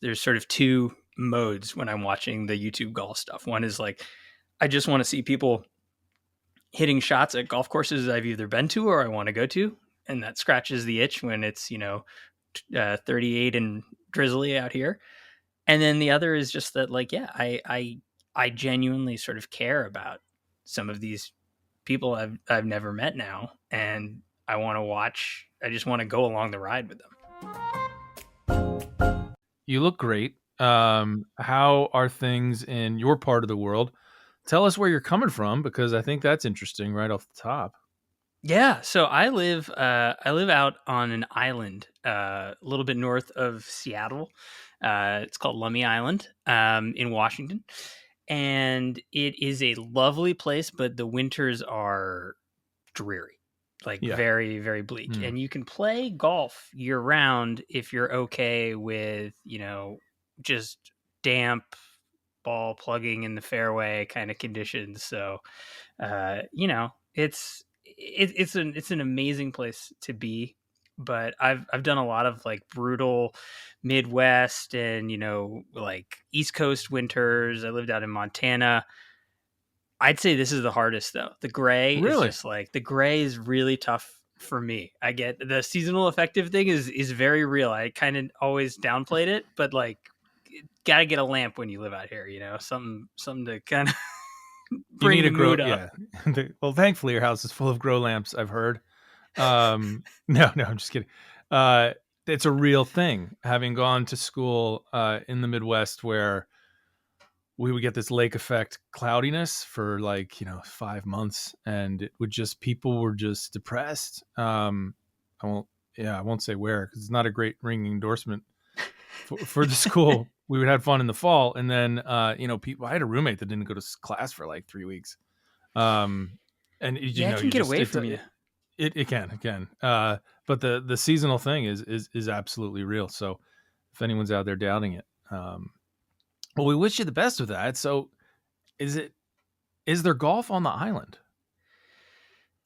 there's sort of two modes when I'm watching the YouTube golf stuff. One is like, I just want to see people hitting shots at golf courses I've either been to or I want to go to. And that scratches the itch when it's, 38 and drizzly out here. And then the other is just that, like, yeah, I genuinely sort of care about some of these people I've never met now, and I want to watch. I just want to go along the ride with them. You look great. How are things in your part of the world? Tell us where you're coming from, because I think that's interesting right off the top. Yeah, so I live out on an island, a little bit north of Seattle. It's called Lummi Island, in Washington, and it is a lovely place, but the winters are dreary, like very, very bleak. And you can play golf year round if you're okay with, just damp ball plugging in the fairway kind of conditions. So, it's an amazing place to be. But I've done a lot of like brutal Midwest and, like East Coast winters. I lived out in Montana. I'd say this is the hardest though. The gray is just like, the gray is really tough for me. I get the seasonal affective thing is very real. I kind of always downplayed it, but like, gotta get a lamp when you live out here, something to kind of bring the mood up. Yeah. Well, thankfully your house is full of grow lamps, I've heard. No, I'm just kidding. It's a real thing. Having gone to school in the Midwest, where we would get this lake effect cloudiness for 5 months, and it would just, people were just depressed. I won't say where, because it's not a great ringing endorsement for the school. We would have fun in the fall, and then people. I had a roommate that didn't go to class for like 3 weeks. And it can get away from you. It can. But the seasonal thing is absolutely real. So if anyone's out there doubting it, well, we wish you the best with that. So is there golf on the island?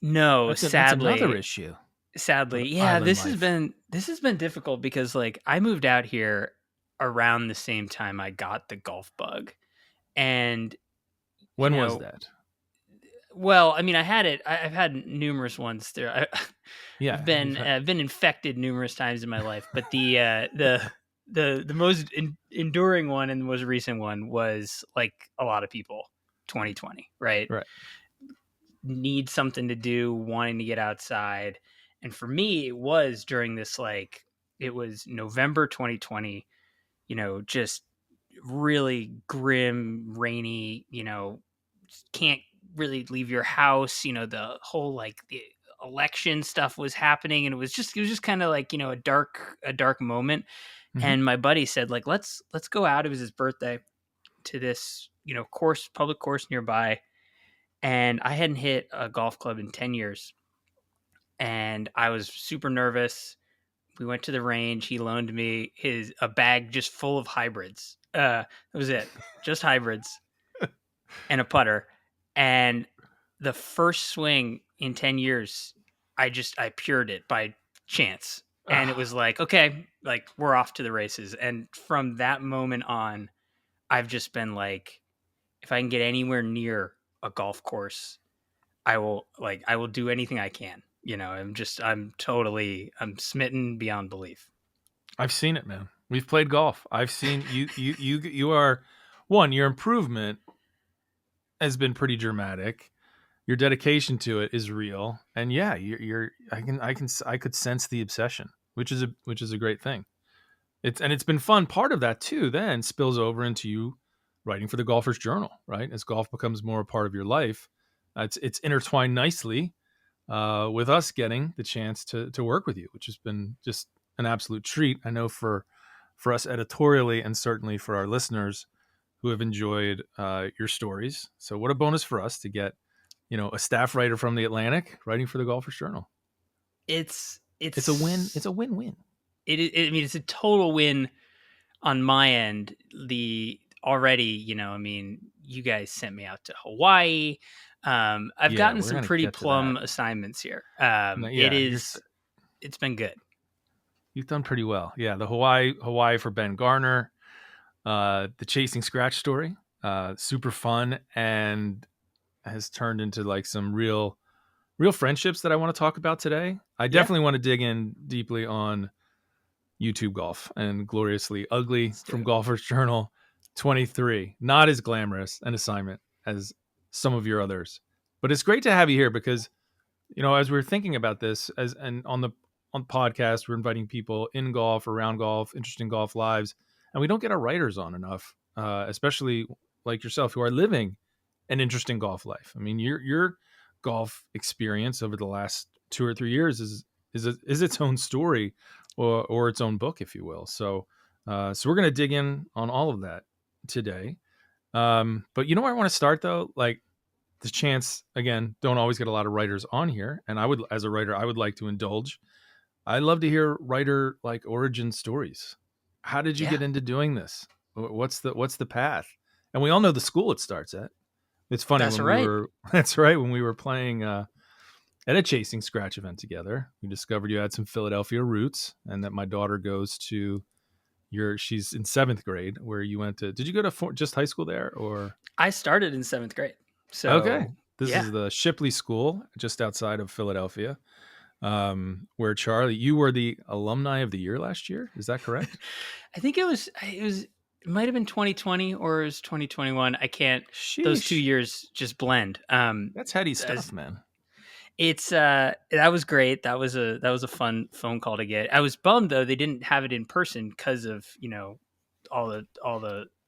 No, sadly. That's another issue. Sadly. Yeah, this has been difficult because like I moved out here around the same time I got the golf bug. And when was that? Well, I mean, I've had numerous ones there. I've been infected numerous times in my life, but the most enduring one and the most recent one was like a lot of people, 2020, right? Right. Need something to do, wanting to get outside. And for me, it was during this, it was November 2020, just really grim, rainy, can't really leave your house. The whole the election stuff was happening, and it was just kind of like, a dark moment. Mm-hmm. And my buddy said, let's go out. It was his birthday, to this, public course nearby. And I hadn't hit a golf club in 10 years. And I was super nervous. We went to the range. He loaned me a bag just full of hybrids. That was it. Just hybrids and a putter. And the first swing in 10 years, I pured it by chance. And it was like, okay, we're off to the races. And from that moment on, I've just been like, if I can get anywhere near a golf course, I will do anything I can. I'm smitten beyond belief. I've seen it, man. We've played golf. I've seen you are your improvement has been pretty dramatic. Your dedication to it is real. And yeah, I could sense the obsession, which is a great thing. It's been fun. Part of that too then spills over into you writing for the Golfer's Journal, right? As golf becomes more a part of your life, it's intertwined nicely with us getting the chance to work with you, which has been just an absolute treat. I know for us editorially, and certainly for our listeners who have enjoyed your stories. So what a bonus for us to get, a staff writer from the Atlantic writing for the Golfer's Journal. It's a win. It's a win-win. It's a total win on my end. You guys sent me out to Hawaii. I've gotten some pretty plum assignments here. It's been good. You've done pretty well. Yeah. The Hawaii for Ben Garner. The Chasing Scratch story, super fun, and has turned into like some real friendships that I want to talk about today. I Yeah, definitely want to dig in deeply on YouTube golf and Gloriously Ugly let's do from it. Golfer's Journal 23. Not as glamorous an assignment as some of your others, but it's great to have you here because, as we were thinking about this, as and on podcast, we're inviting people in golf, around golf, interesting golf lives, and we don't get our writers on enough, especially like yourself, who are living an interesting golf life. I mean, your golf experience over the last 2 or 3 years is its own story, or its own book, if you will. So we're gonna dig in on all of that today. But where I want to start though, like the chance again, don't always get a lot of writers on here, and as a writer, I would like to indulge. I love to hear writer like origin stories. How did you Yeah, get into doing this? What's the path? And we all know the school it starts at. It's funny that's when we right. were that's right, when we were playing at a Chasing Scratch event together, we discovered you had some Philadelphia roots, and that my daughter goes to she's in 7th grade, where you went to. Did you go to just high school there, or? I started in 7th grade, Okay, so this yeah. is the Shipley School just outside of Philadelphia, where Charlie, you were the alumni of the year last year. Is that correct? I think it might have been 2020 or it was 2021. I can't. Those two Sheesh, years just blend. that's heady As stuff, man. it's that was great. That was a fun phone call to get. I was bummed though they didn't have it in person because of all the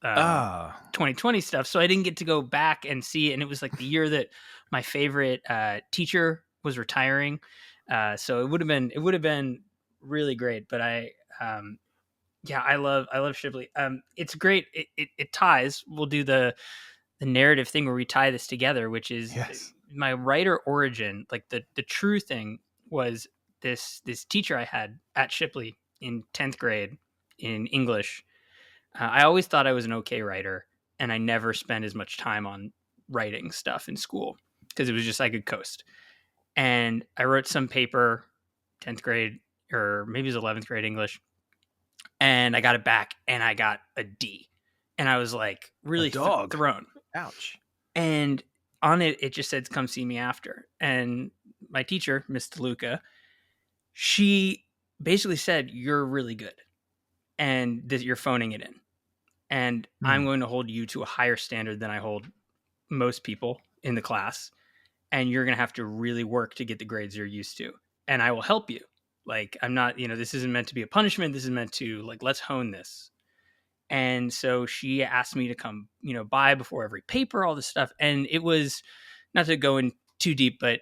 2020 stuff. So I didn't get to go back and see it. And it was like the year that my favorite teacher was retiring. So it would have been really great. But yeah, I love Shipley. It's great. It ties. We'll do the narrative thing where we tie this together, which is Yes. my writer origin. Like the true thing was this teacher I had at Shipley in 10th grade in English. I always thought I was an okay writer, and I never spent as much time on writing stuff in school because it was just I could coast. And I wrote some paper, 10th grade or maybe it was 11th grade English, and I got it back, and I got a D, and I was like A really dog. thrown. Ouch. And on it, it just said, "Come see me after." And my teacher, Miss DeLuca, she basically said, "You're really good, and that you're phoning it in, and I'm Hmm. going to hold you to a higher standard than I hold most people in the class, and you're going to have to really work to get the grades you're used to, and I will help you. Like, I'm not, this isn't meant to be a punishment. This is meant to, like, let's hone this." And so she asked me to come, by before every paper, all this stuff. And it was, not to go in too deep, but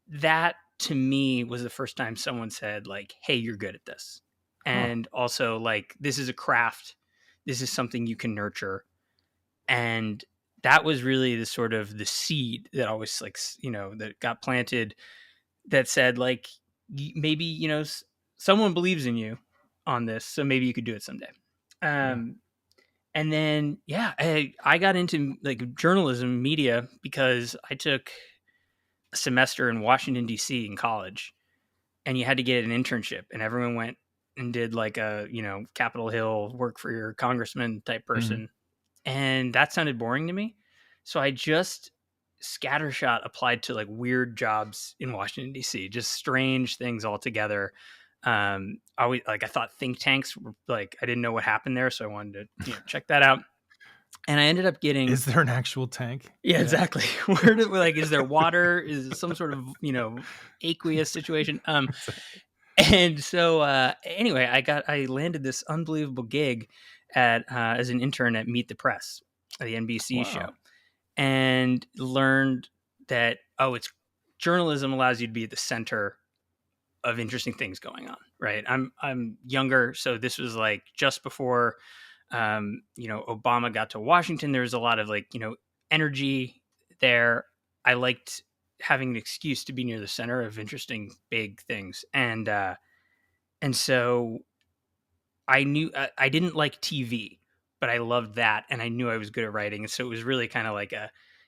that to me was the first time someone said, like, "Hey, you're good at this." Huh. And also, like, this is a craft. This is something you can nurture. And that was really the sort of the seed that always, like, that got planted, that said, like, maybe, someone believes in you on this. So maybe you could do it someday. Yeah. Um, and then, yeah, I got into like journalism media because I took a semester in Washington D.C. in college, and you had to get an internship, and everyone went and did like a Capitol Hill work for your congressman type Hmm. person, and that sounded boring to me. So I just scattershot applied to like weird jobs in Washington D.C., just strange things altogether. I thought think tanks were like, I didn't know what happened there, so I wanted to check that out. And I ended up getting, Is there an actual tank? yeah, Yeah. exactly. Like, is there water? Is it some sort of aqueous situation? And so anyway, I landed this unbelievable gig at as an intern at Meet the Press, the NBC show, Wow. and learned that, it's journalism allows you to be at the center of interesting things going on, right? I'm younger, so this was like just before Obama got to Washington. There was a lot of like, energy there. I liked having an excuse to be near the center of interesting big things. And so I knew I didn't like TV, but I loved that, and I knew I was good at writing. And so it was really kind of like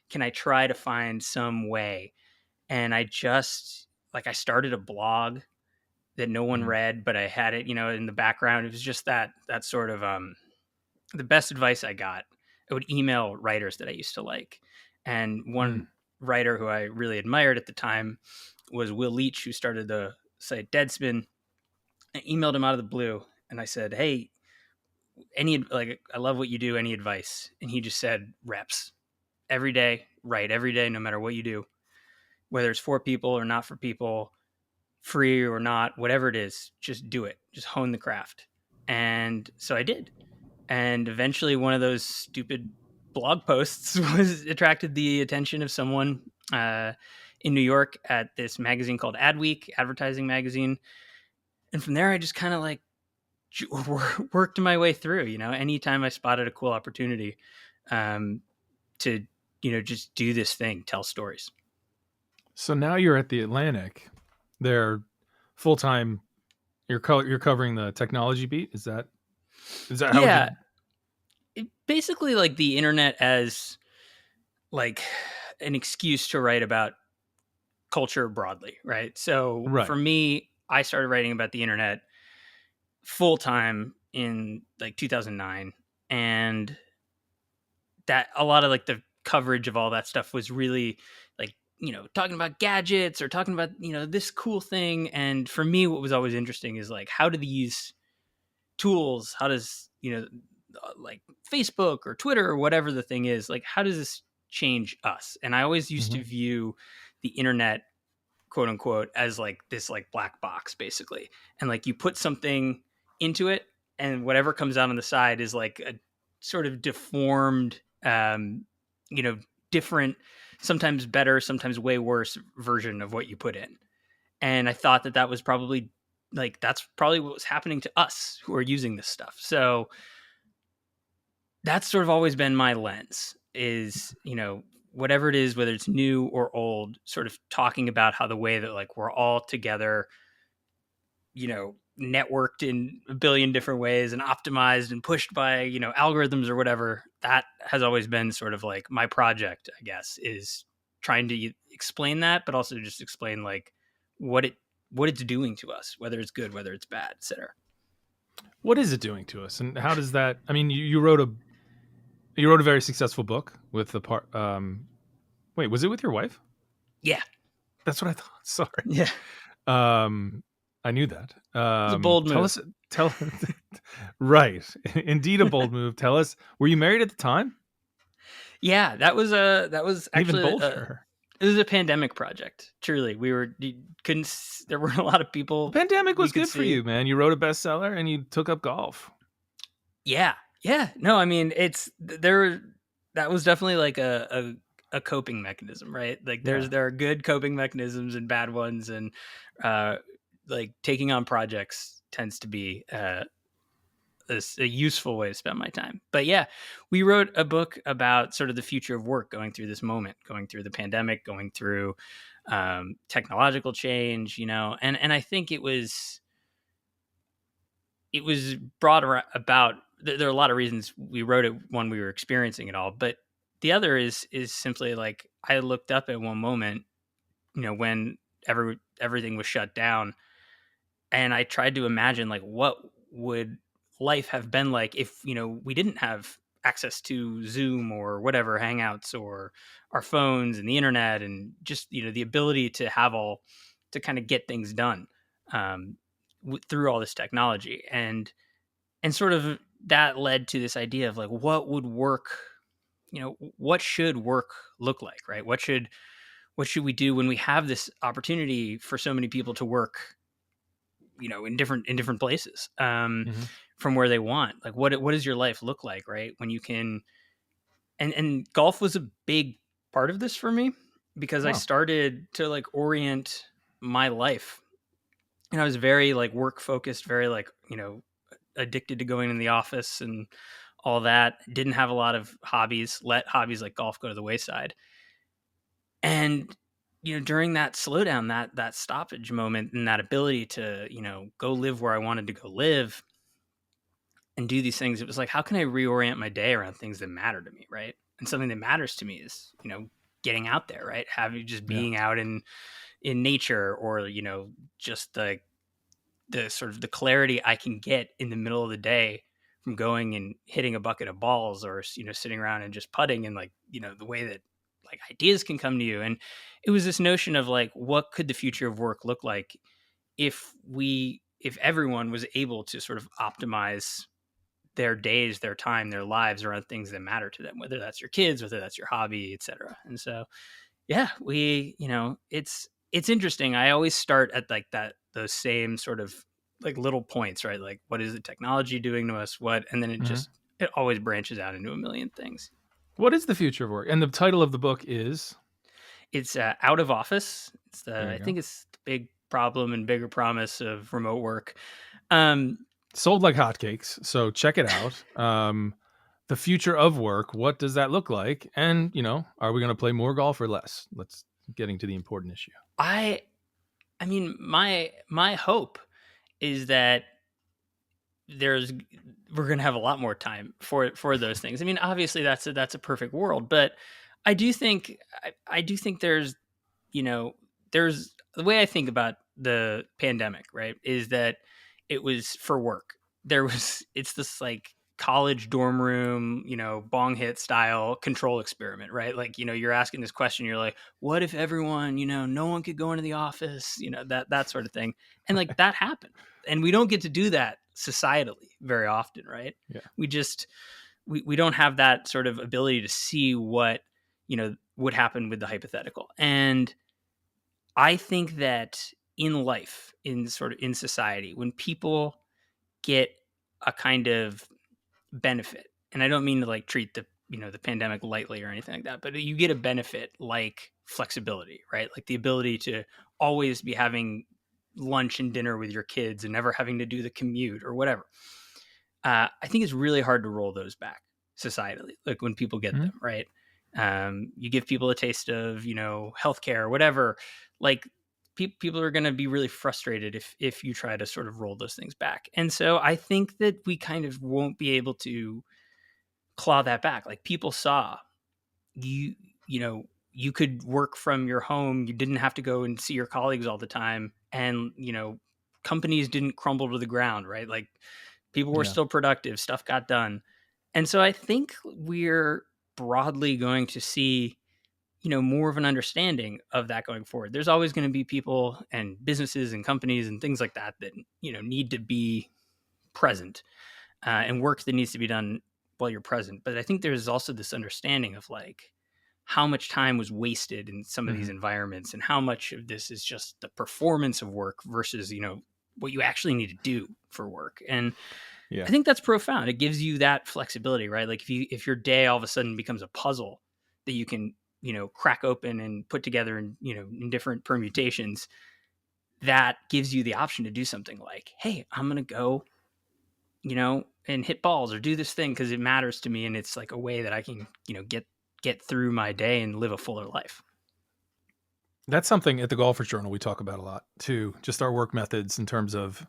can I try to find some way? And I just like I started a blog that no one Mhm. read, but I had it, in the background. It was just that sort of the best advice I got, I would email writers that I used to like. And Mm. one writer who I really admired at the time was Will Leach, who started the site Deadspin. I emailed him out of the blue and I said, "Hey, I love what you do. Any advice?" And he just said, "Reps every day, write every day, no matter what you do, whether it's for people or not for people, free or not, whatever it is, just do it. Just hone the craft." And so I did. And eventually one of those stupid blog posts was attracted the attention of someone in New York at this magazine called Adweek, advertising magazine. And from there, I just kind of like worked my way through, anytime I spotted a cool opportunity um, to, just do this thing, tell stories. So now you're at the Atlantic. They're full time. You're covering the technology beat. Is that how would you? Yeah. Basically like the internet as like an excuse to write about culture broadly, right? So for Right. me, I started writing about the internet full time in like 2009, and that a lot of like the coverage of all that stuff was really like talking about gadgets or talking about this cool thing. And for me, what was always interesting is like, how do these tools, how does like Facebook or Twitter or whatever the thing is, like how does this change us? And I always used Hmm. to view the internet, quote unquote, as like this like black box basically, and like you put something into it and whatever comes out on the side is like a sort of deformed you know different, sometimes better, sometimes way worse version of what you put in. And I thought that that was probably like that's probably what was happening to us who are using this stuff. So that's sort of always been my lens is, whatever it is, whether it's new or old, sort of talking about how the way that like we're all together, networked in a billion different ways and optimized and pushed by, algorithms or whatever. That has always been sort of like my project, I guess, is trying to explain that, but also just explain like what it what it's doing to us, whether it's good, whether it's bad, etc. What is it doing to us, and how does that? I mean, you wrote a very successful book with the part. Wait, was it with your wife? Yeah. That's what I thought. Sorry. Yeah. Um, I knew that. It's a bold Tell move. us. Tell. Right. Indeed, a bold move. Tell us. Were you married at the time? Yeah, that was Even actually bolder. it was a pandemic project. Truly, we were you couldn't. There weren't a lot of The people pandemic we was could good for see. you, man. You wrote a bestseller and you took up golf. Yeah, yeah. No, I mean there. That was definitely like a coping mechanism, right? Like Yeah. there are good coping mechanisms and bad ones, and uh, like taking on projects tends to be a useful way to spend my time. But yeah, we wrote a book about sort of the future of work, going through this moment, going through the pandemic, going through technological change, and I think it was brought about. There are a lot of reasons we wrote it. One, we were experiencing it all, but the other is simply like I looked up at one moment, when everything was shut down, and I tried to imagine like what would life have been like if we didn't have access to Zoom or whatever, Hangouts, or our phones and the internet, and just the ability to have all to kind of get things done um, through all this technology, and sort of that led to this idea of like what would work, what should work look like, right? What should we do when we have this opportunity for so many people to work, in different places, Hmm. from where they want. Like what does your life look like, right? When you can, and golf was a big part of this for me because I Wow. started to like orient my life, and I was very like work focused, very like addicted to going in the office and all that. Didn't have a lot of hobbies. Let hobbies like golf go to the wayside. And during that slowdown, that stoppage moment, and that ability to go live where I wanted to go live and do these things, it was like, how can I reorient my day around things that matter to me, right? And something that matters to me is getting out there, right? Having just Yeah. being out in nature, or just the sort of the clarity I can get in the middle of the day from going and hitting a bucket of balls, or sitting around and just putting, and like the way that like ideas can come to you. And it was this notion of like, what could the future of work look like if everyone was able to sort of optimize their days, their time, their lives around things that matter to them, whether that's your kids, whether that's your hobby, etc. And so, yeah, it's interesting. I always start at like those same sort of like little points, right? Like, what is the technology doing to us? And then Mhm. it always branches out into a million things. What is the future of work? And the title of the book is. It's Out of Office. There I you go. think it's the big problem and bigger promise of remote work. Um, Sold like hotcakes. So check it out. The future of work. What does that look like? And are we going to play more golf or less? Let's getting to the important issue. I I mean, my hope is that there's we're going to have a lot more time for those things. I mean, obviously that's a perfect world, but I do think you know there's the way I think about the pandemic, right? Is that it was for work. It's this like college dorm room, bong hit style control experiment, right? Like, you're asking this question, you're like, what if everyone, no one could go into the office, that sort of thing. And like that happened. And we don't get to do that societally very often, right? Yeah. We just we don't have that sort of ability to see what, would happen with the hypothetical. And I think that in life, in society, when people get a kind of benefit, and I don't mean to like treat the pandemic lightly or anything like that, but you get a benefit like flexibility, right? Like the ability to always be having lunch and dinner with your kids and never having to do the commute or whatever. I think it's really hard to roll those back societally, like when people get Mhm. them, right? You give people a taste of, healthcare or whatever. Like people are going to be really frustrated if you try to sort of roll those things back. And so I think that we kind of won't be able to claw that back. Like people saw you, you know, you could work from your home. You didn't have to go and see your colleagues all the time, and companies didn't crumble to the ground, right? Like people were Yeah. still productive, stuff got done. And so I think we're broadly going to see, more of an understanding of that going forward. There's always going to be people and businesses and companies and things like that need to be present, and work that needs to be done while you're present. But I think there's also this understanding of like how much time was wasted in some of these Mhm. environments, and how much of this is just the performance of work versus, what you actually need to do for work. And I Yeah. think that's profound. It gives you that flexibility, right? Like if your day all of a sudden becomes a puzzle that you can, crack open and put together in different permutations, that gives you the option to do something like, hey, I'm going to go, and hit balls or do this thing because it matters to me, and it's like a way that I can, get through my day and live a fuller life. That's something at the Golfers Journal we talk about a lot too. Just our work methods in terms of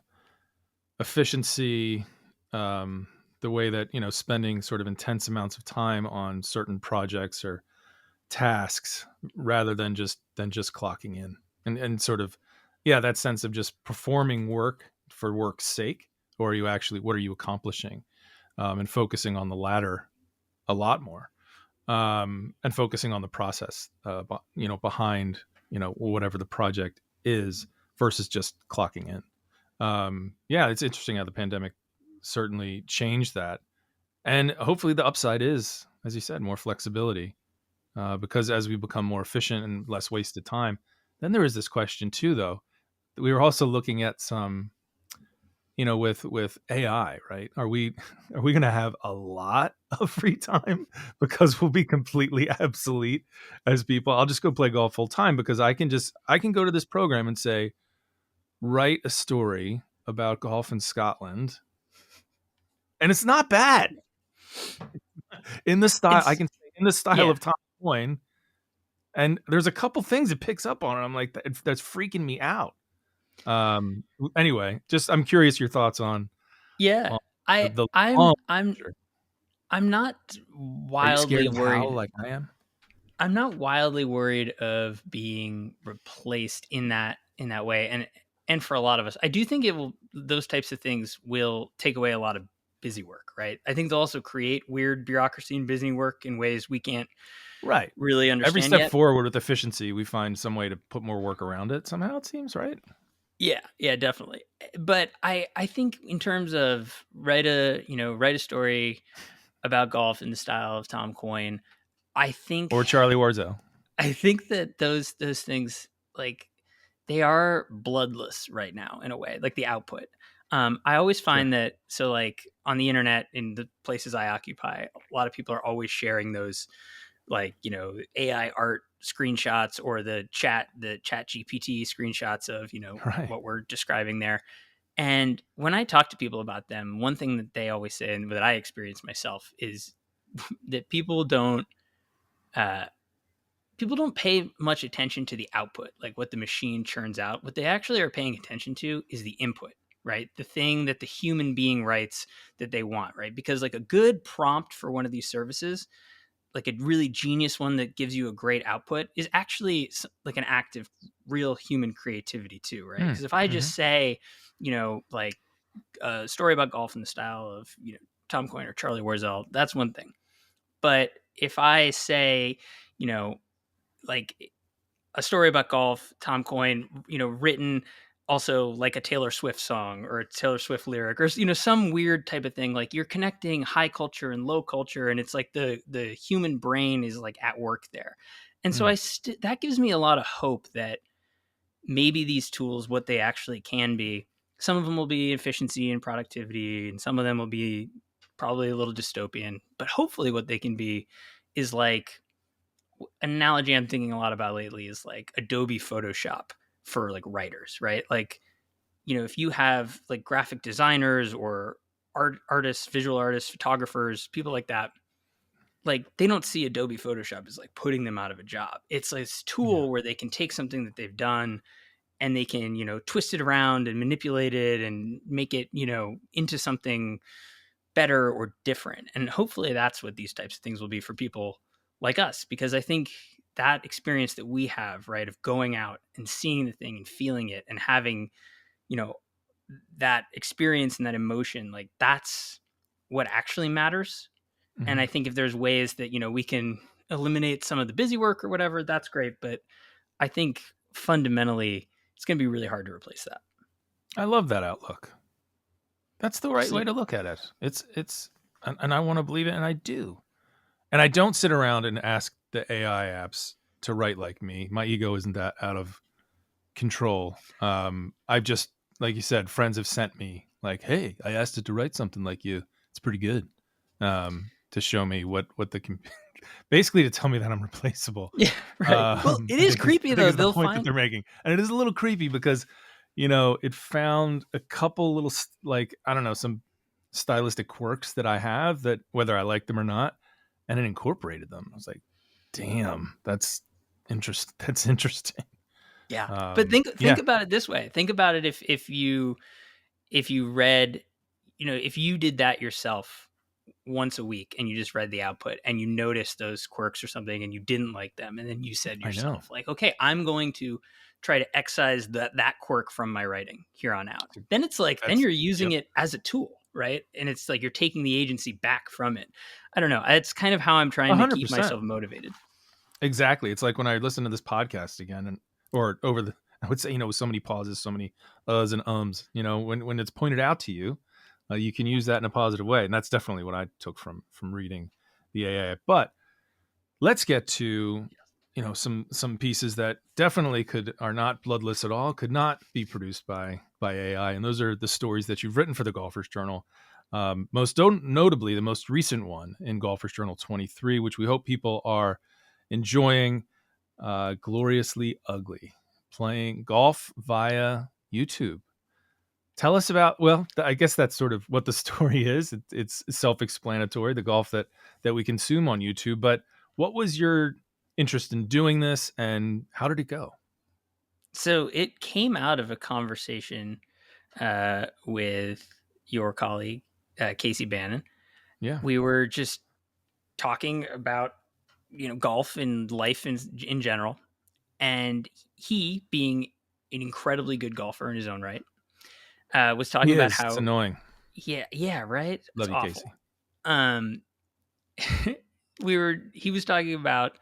efficiency, um, the way that spending sort of intense amounts of time on certain projects or tasks rather than just clocking in and sort of that sense of just performing work for work's sake, or are you actually what are you accomplishing, and focusing on the latter a lot more, and focusing on the process, behind whatever the project is versus just clocking in. It's interesting how the pandemic certainly changed that, and hopefully the upside is, as you said, more flexibility, because as we become more efficient and less wasted time. Then there is this question too, though. We were also looking at some, with AI, right? Are we going to have a lot of free time because we'll be completely obsolete as people? I'll just go play golf full time because I can go to this program and say, write a story about golf in Scotland, and it's not bad in the style. I It's can say in the style Yeah. of Tom Coyne. And there's a couple things it picks up on, and I'm like, that's freaking me out. Anyway, just I'm curious your thoughts Yeah. on I the I'm long I'm picture. I'm not Are you scared wildly of how, worried. like I am? I'm not wildly worried of being replaced in that way. And for a lot of us, I do think it will those types of things will take away a lot of busy work, right? I think they'll also create weird bureaucracy and busy work in ways we can't Right. really Every understand step yet. forward with efficiency, we find some way to put more work around it somehow, it seems, right? Yeah, yeah, definitely. But I think in terms of write a story about golf in the style of Tom Coyne, I think Or Charlie Warzel. I think that those things, like, they are bloodless right now in a way, like the output. I always Sure. find that, so like on the internet in the places I occupy, a lot of people are always sharing those, like, AI art screenshots or the chat GPT screenshots of, Right. what we're describing there. And when I talk to people about them, one thing that they always say, and that I experience myself, is that uh, people don't pay much attention to the output, like what the machine churns out. What they actually are paying attention to is the input, right? The thing that the human being writes that they want, right? Because like a good prompt for one of these services, like a really genius one that gives you a great output, is actually like an act of real human creativity too, right? Mm. Because if I Hmm. just say, like a story about golf in the style of, Tom Coyne or Charlie Warzel, that's one thing. But if I say, you know, like a story about golf, Tom Coyne, written also like a Taylor Swift song or a Taylor Swift lyric, or some weird type of thing, like you're connecting high culture and low culture, and it's like the human brain is like at work there. And so Mm. that gives me a lot of hope that maybe these tools, what they actually can be, some of them will be efficiency and productivity, and some of them will be probably a little dystopian, but hopefully what they can be is like, an analogy I'm thinking a lot about lately is like Adobe Photoshop for like writers, right? Like, if you have like graphic designers or artists, visual artists, photographers, people like that, like they don't see Adobe Photoshop as like putting them out of a job. It's this Yeah. tool where they can take something that they've done and they can, twist it around and manipulate it and make it, into something better or different. And hopefully that's what these types of things will be for people like us, because I think that experience that we have, right, of going out and seeing the thing and feeling it and having, you know, that experience and that emotion, like that's what actually matters. And Hmm. I think if there's ways that, we can eliminate some of the busy work or whatever, that's great. But I think fundamentally it's going to be really hard to replace that. I love that outlook. That's the right So, way to look at it. And I want to believe it, and I do. And I don't sit around and ask the AI apps to write like me. My ego isn't that out of control. I've just, like you said, friends have sent me like, "Hey, I asked it to write something like you. It's pretty good." To show me what basically to tell me that I'm replaceable. yeah, right. Well, it is creepy I think though. is the They'll point that find, they're making, and it is a little creepy because it found a couple little like I don't know some stylistic quirks that I have that whether I like them or not, and it incorporated them. I was like, damn, that's interest. That's interesting. yeah. But think Yeah, about it this way. Think about it if you read, if you did that yourself once a week and you just read the output and you noticed those quirks or something and you didn't like them, and then you said to I know. yourself like, okay, I'm going to try to excise that quirk from my writing here on out. Then it's like, then That's you're using yep, it as a tool, right? And it's like you're taking the agency back from it. I don't know. It's kind of how I'm trying to keep 100%. myself motivated. Exactly. It's like when I listen to this podcast again, and or over the, I would say, with so many pauses, so many uhs and ums. When it's pointed out to you, you can use that in a positive way, and that's definitely what I took from reading the AI. But let's get to some pieces that definitely are not bloodless at all, could not be produced by AI, and those are the stories that you've written for the Golfers Journal. Most notably, the most recent one in Golfers Journal 23, which we hope people are enjoying. Gloriously Ugly, playing golf via YouTube. Tell us about, well, I guess that's sort of what the story is. It's self-explanatory, the golf that we consume on YouTube. But what was your interest in doing this, and how did it go? So it came out of a conversation with your colleague, Casey Bannon. Yeah. We were just talking about, golf and life in general. And he, being an incredibly good golfer in his own right, was He talking about is. It's how, annoying. Yeah, right. It's Love you, awful. Casey. Um, he was talking about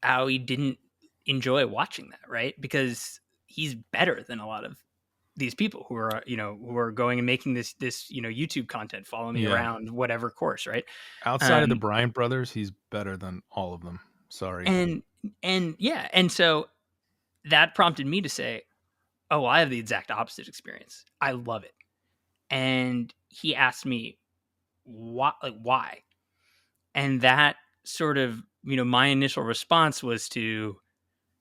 how he didn't enjoy watching that, right? Because he's better than a lot of these people who are, who are going and making this YouTube content, follow me Yeah. around, whatever course, right? Outside of the Um, Bryant brothers, he's better than all of them. Sorry. and yeah, and so that prompted me to say, oh, I have the exact opposite experience. I love it. And he asked me why, and that sort of, my initial response was to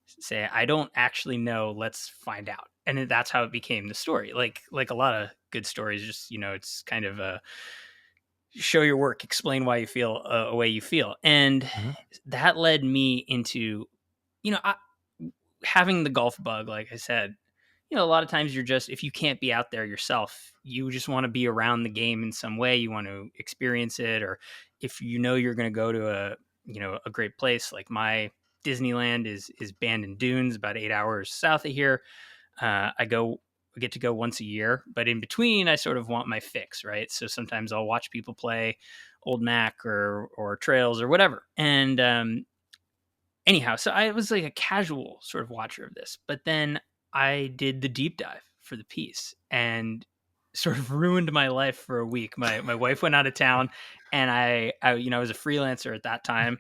say, I don't actually know, let's find out. And that's how it became the story. Like a lot of good stories, just, it's kind of a show your work, explain why you feel a way you feel. And Mhm. that led me into, I, having the golf bug, like I said, a lot of times you're just, if you can't be out there yourself, you just want to be around the game in some way. You want to experience it. Or if you're going to go to a great place, like my Disneyland is Bandon Dunes, about 8 hours south of here. I get to go once a year, but in between, I sort of want my fix, right? So sometimes I'll watch people play Old Mac or Trails or whatever. And anyhow, so I was like a casual sort of watcher of this, but then I did the deep dive for the piece and sort of ruined my life for a week. My wife went out of town, and I was a freelancer at that time,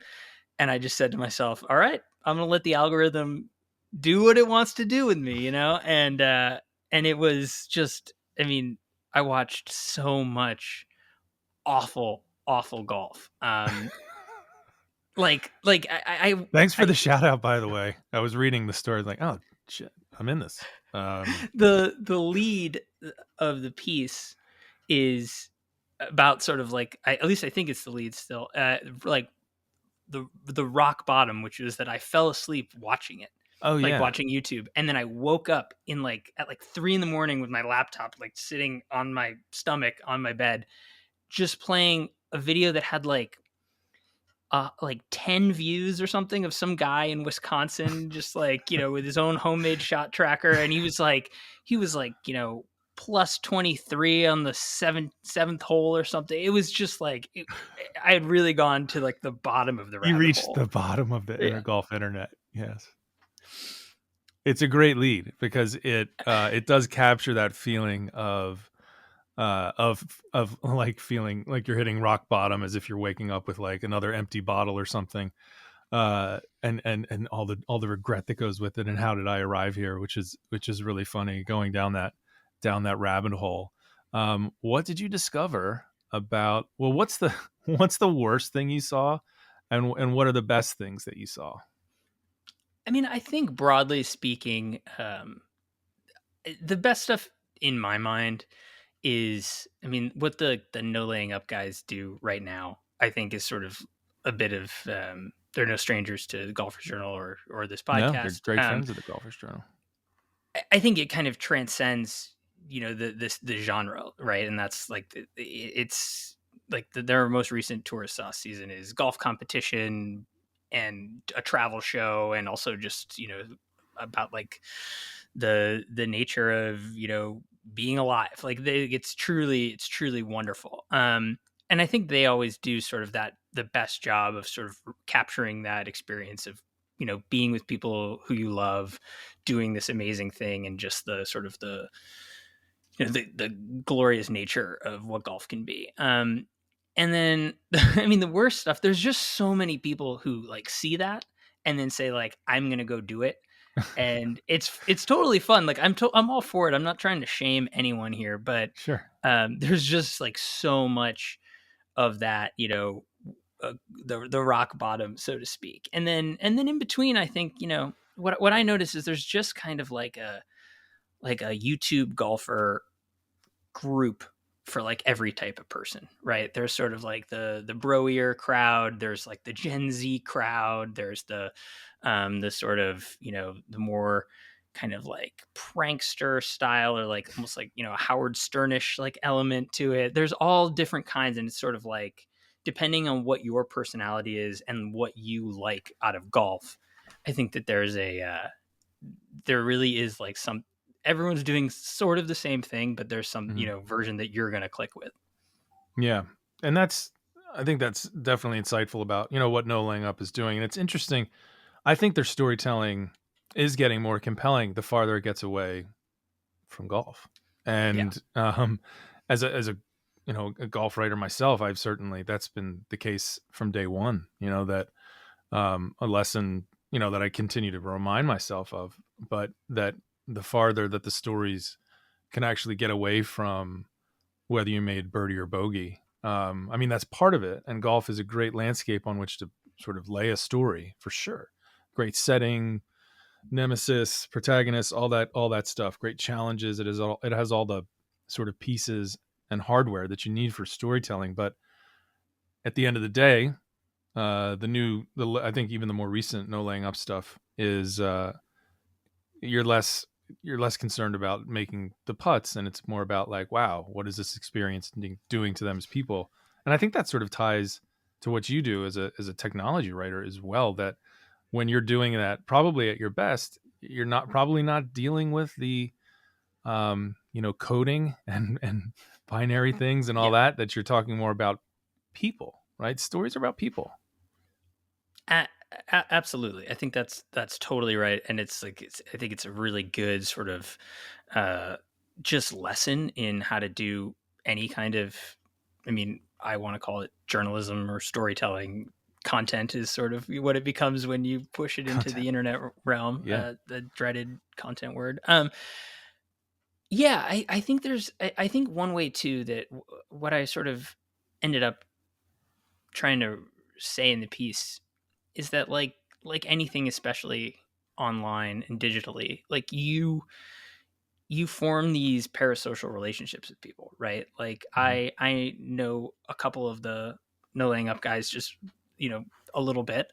and I just said to myself, all right, I'm gonna let the algorithm do what it wants to do with me, and it was just, I mean, I watched so much awful golf. Thanks for I the shout out, by the way. I was reading the story, like, oh shit, I'm in this. the lead of the piece is about sort of like, at least I think it's the lead still, like the rock bottom, which is that I fell asleep watching it, Oh like yeah. watching YouTube, and then I woke up at like 3 a.m. with my laptop, like sitting on my stomach on my bed, just playing a video that had like 10 views or something of some guy in Wisconsin, just like, with his own homemade shot tracker. And he was like, plus 23 on the seventh hole or something. It was just like, I had really gone to like the bottom of the You rabbit reached hole. the bottom of the Yeah. golf internet. Yes. It's a great lead because it does capture that feeling of like feeling like you're hitting rock bottom as if you're waking up with like another empty bottle or something. And all the regret that goes with it, and how did I arrive here, which is really funny, going down that rabbit hole. What did you discover about, well, what's the what's the worst thing you saw, and what are the best things that you saw? I mean, I think broadly speaking, the best stuff in my mind is, I mean, what the no laying up guys do right now, I think is sort of a bit of, they're no strangers to the Golfers Journal or this No, they're podcast. great friends of the Golfers Journal. I think it kind of transcends, the genre, right? And that's like it's like their most recent tourist sauce season is golf competition and a travel show, and also just, about like the nature of, being alive. Like it's truly wonderful. And I think they always do sort of that the best job of sort of capturing that experience of, being with people who you love, doing this amazing thing, and just the sort of the glorious nature of what golf can be. And then I mean, the worst stuff, there's just so many people who like see that and then say like, I'm gonna go do it, and it's totally fun. Like I'm all for it. I'm not trying to shame anyone here, but Sure. there's just like so much of that, the rock bottom, so to speak. And then in between, I think, what I notice is there's just kind of like a YouTube golfer group for like every type of person, right? There's sort of like the broier crowd, there's like the Gen Z crowd, there's the sort of, the more kind of like prankster style, or like almost like, a Howard Sternish like element to it. There's all different kinds, and it's sort of like depending on what your personality is and what you like out of golf. I think that there really is like everyone's doing sort of the same thing, but there's some, Mhm. version that you're going to click with. Yeah. And I think that's definitely insightful about, what No Laying Up is doing. And it's interesting. I think their storytelling is getting more compelling the farther it gets away from golf. Yeah. And as a a golf writer myself, I've certainly that's been the case from day one. That a lesson that I continue to remind myself of, but that the farther that the stories can actually get away from whether you made birdie or bogey. I mean, that's part of it, and golf is a great landscape on which to sort of lay a story for sure. Great setting, nemesis, protagonist, all that stuff. Great challenges. It has all the sort of pieces and hardware that you need for storytelling. But at the end of the day, I think even the more recent No Laying Up stuff is you're less you're less concerned about making the putts, and it's more about like, wow, what is this experience doing to them as people? And I think that sort of ties to what you do as a technology writer as well. That when you're doing that, probably at your best, you're probably not dealing with the coding and binary things and all Yeah. that you're talking more about people, right? Stories are about people. A- Absolutely. I think that's totally right. And it's like, I think it's a really good sort of, uh, just lesson in how to do any kind of, I mean, I want to call it journalism or storytelling. Content is sort of what it becomes when you push it into the Content. internet realm, Yeah. the dreaded content word. Yeah, I think I think one way too that what I sort of ended up trying to say in the piece is that like anything, especially online and digitally, like you form these parasocial relationships with people, right? Like Mhm. I know a couple of the No Laying Up guys, just a little bit.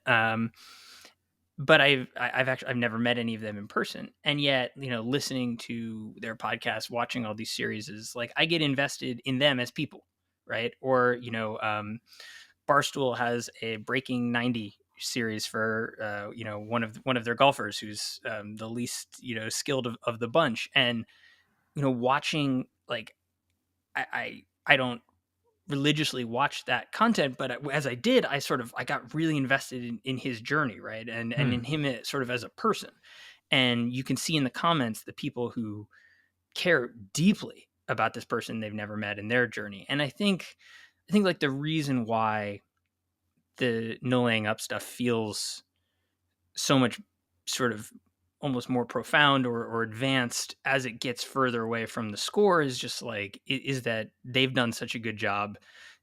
But I've never met any of them in person, and yet listening to their podcast, watching all these series is like I get invested in them as people, right? Or Barstool has a Breaking 90 series for one of their golfers who's the least skilled of the bunch, and watching like I don't religiously watch that content, but as I did, I got really invested in his journey, right, and in Hmm. him sort of as a person. And you can see in the comments the people who care deeply about this person they've never met in their journey. And I think like the reason why the No Laying Up stuff feels so much sort of almost more profound or advanced as it gets further away from the score is just like is that they've done such a good job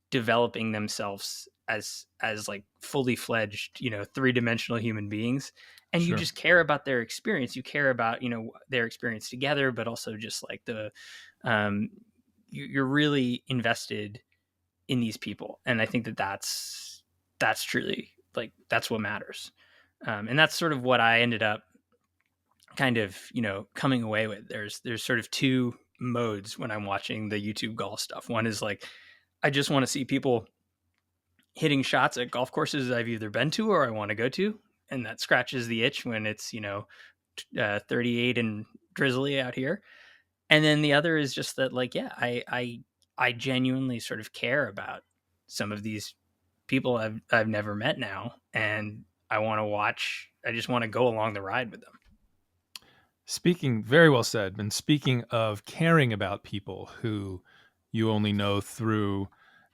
developing themselves as like fully fledged three-dimensional human beings, and you Sure. just care about their experience, you care about their experience together, but also just like the um you're really invested in these people, and I think that's truly like that's what matters. And that's sort of what I ended up kind of coming away with. There's sort of two modes when I'm watching the YouTube golf stuff. One is like I just want to see people hitting shots at golf courses I've either been to or I want to go to, and that scratches the itch when it's 38 and drizzly out here. And then the other is just that like yeah, I genuinely sort of care about some of these people I've never met now, and I want to watch. I just want to go along the ride with them. Speaking very well said. And speaking of caring about people who you only know through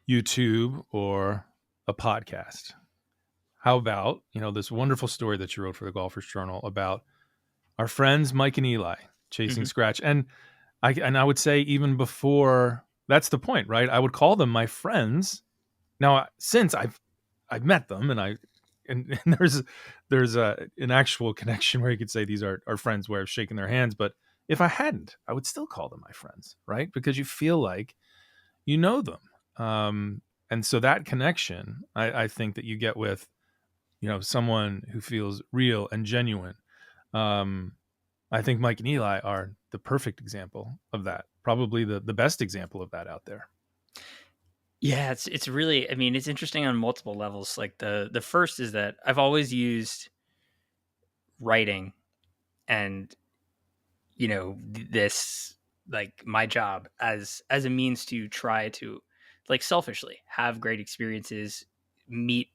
YouTube or a podcast, how about this wonderful story that you wrote for the Golfers Journal about our friends Mike and Eli chasing Hmm. scratch? And I would say even before that's the point, right? I would call them my friends. Now, since I've met them, and there's an actual connection where you could say these are friends where I've shaken their hands, but if I hadn't, I would still call them my friends, right? Because you feel like you know them, and so that connection, I think that you get with someone who feels real and genuine. Um, I think Mike and Eli are the perfect example of that, probably the best example of that out there. Yeah, it's really. I mean, it's interesting on multiple levels. Like the first is that I've always used writing and this, like, my job as a means to try to, like, selfishly have great experiences, meet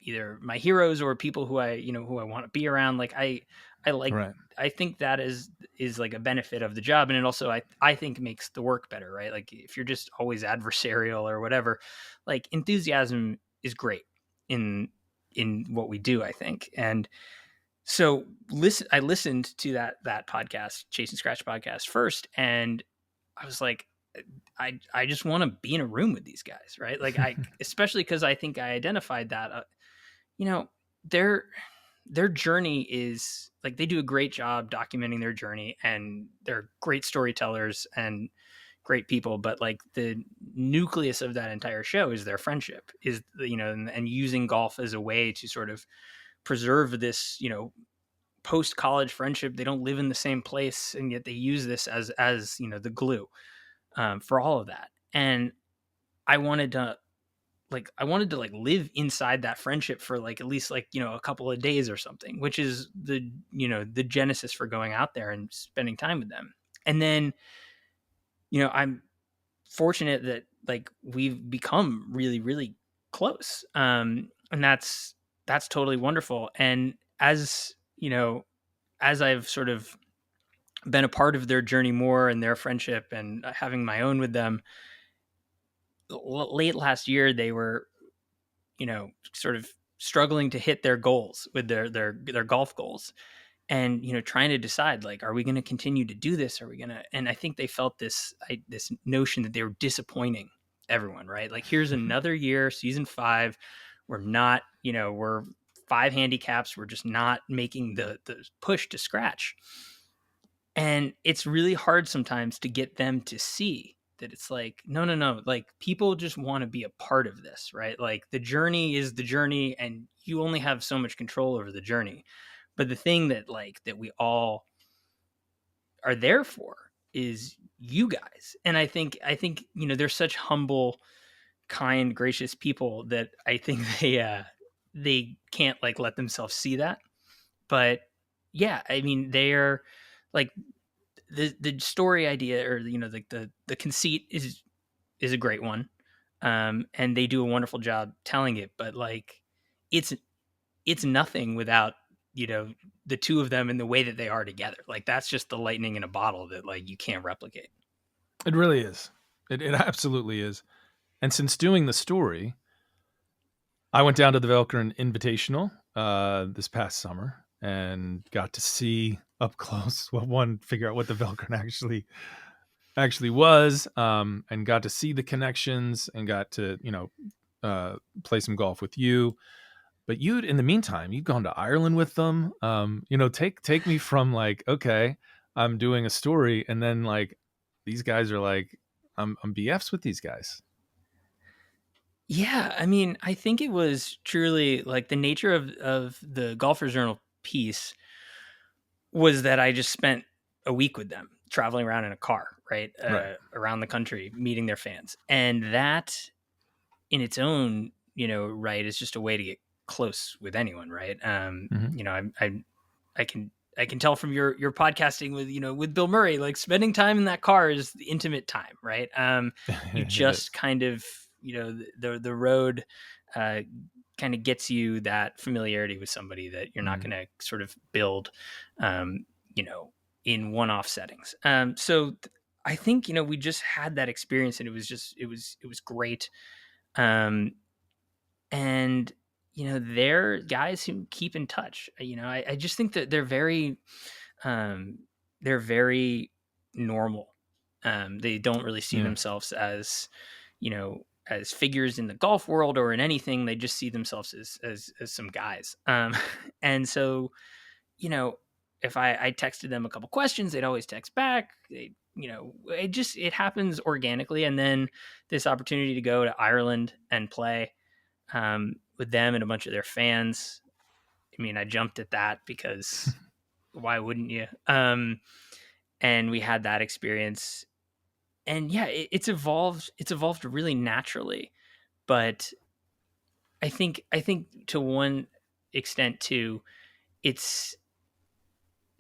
either my heroes or people who I want to be around. Like, I like, Right. I think that is like a benefit of the job, and it also, I think, makes the work better, right? Like, if you're just always adversarial or whatever, like, enthusiasm is great in what we do, I think. And so I listened to that podcast, Chase and Scratch podcast, first, and I was like, I just want to be in a room with these guys, right? Like, especially because I think I identified that, you know, their their journey is like, they do a great job documenting their journey, and they're great storytellers and great people. But like, the nucleus of that entire show is their friendship, is, and using golf as a way to sort of preserve this, post college friendship. They don't live in the same place, and yet they use this as the glue, for all of that. And I wanted to like live inside that friendship for, like, at least, like, a couple of days or something, which is the genesis for going out there and spending time with them. And then, I'm fortunate that, like, we've become really, really close. And that's totally wonderful. And as I've sort of been a part of their journey more, and their friendship, and having my own with them, late last year they were, sort of struggling to hit their goals with their golf goals, and trying to decide, like, are we going to continue to do this, are we going to, and I think they felt this notion that they were disappointing everyone, right? Like, here's another year, season 5, we're not, we're 5 handicaps, we're just not making the push to scratch. And it's really hard sometimes to get them to see that it's like, no, no, no, like, people just want to be a part of this, right? Like, the journey is the journey, and you only have so much control over the journey. But the thing that, like, that we all are there for is you guys. And I think they're such humble, kind, gracious people that I think they can't, like, let themselves see that. But yeah, I mean, they're like, the story idea, or like the conceit is a great one. And they do a wonderful job telling it. But like, it's it's nothing without, you know the two of them and the way that they are together. Like, that's just the lightning in a bottle that, like, you can't replicate. It really is. It absolutely is. And since doing the story, I went down to the Velkern Invitational this past summer and got to see up close, well, one, figure out what the Velkern actually was, and got to see the connections, and got to play some golf with you. But you'd, in the meantime, you've gone to Ireland with them. Take me from, like, okay, I'm doing a story, and then, like, these guys are like, I'm BFs with these guys. Yeah, I mean, I think it was truly, like, the nature of the Golfers Journal piece was that I just spent a week with them, traveling around in a car, right, Right. around the country, meeting their fans, and that in its own, right, is just a way to get close with anyone, right? Mm-hmm. I can tell from your podcasting with, with Bill Murray, like, spending time in that car is the intimate time, right? You It just is. kind of, the road uh, kind of gets you that familiarity with somebody that you're not Mm-hmm. going to sort of build, um, you know, in one-off settings. I think, we just had that experience, and it was great. Um, and they're guys who keep in touch. I just think that um, they're very normal. They don't really see Yeah. themselves as, as figures in the golf world or in anything. They just see themselves as some guys. And so, you know, if I texted them a couple questions, they'd always text back. It happens organically. And then this opportunity to go to Ireland and play, with them and a bunch of their fans. I mean, I jumped at that because why wouldn't you? And we had that experience, and yeah, it's evolved. It's evolved really naturally, but I think to one extent too, it's